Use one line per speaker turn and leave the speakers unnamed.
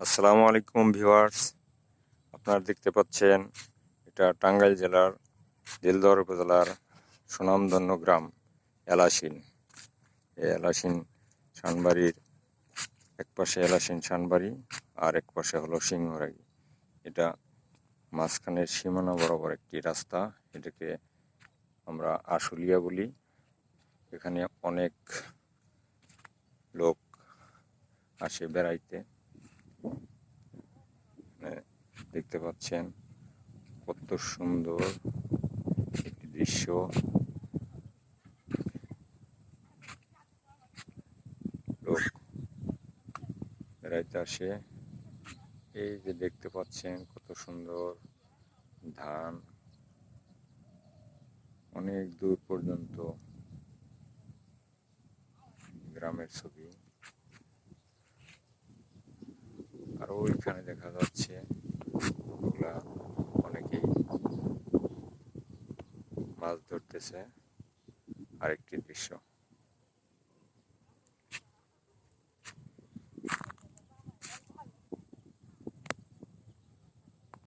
আসসালামু আলাইকুম ভিউয়ার্স, আপনারা দেখতে পাচ্ছেন এটা টাঙ্গাইল জেলার দিলদর উপজেলার সুনামধন্য গ্রাম এলাসিন। এই এলাসিন শানবাড়ির এক পাশে এলাসিন শানবাড়ি আর এক পাশে হলো সিংহরাগি। এটা মাঝখানের সীমানা বরাবর একটি রাস্তা, এটাকে আমরা আশুলিয়া বলি। এখানে অনেক লোক আসে বেড়াইতে। দেখতে পাচ্ছেন কত সুন্দর একটি দৃশ্য। লোক বেড়াইতে আসে। এই যে দেখতে পাচ্ছেন কত সুন্দর ধান, অনেক দূর পর্যন্ত গ্রামের ছবি। আর ওইখানে দেখা যাচ্ছে ওগুলা অনেকেই মাছ ধরতেছে। আরেকটি দৃশ্য।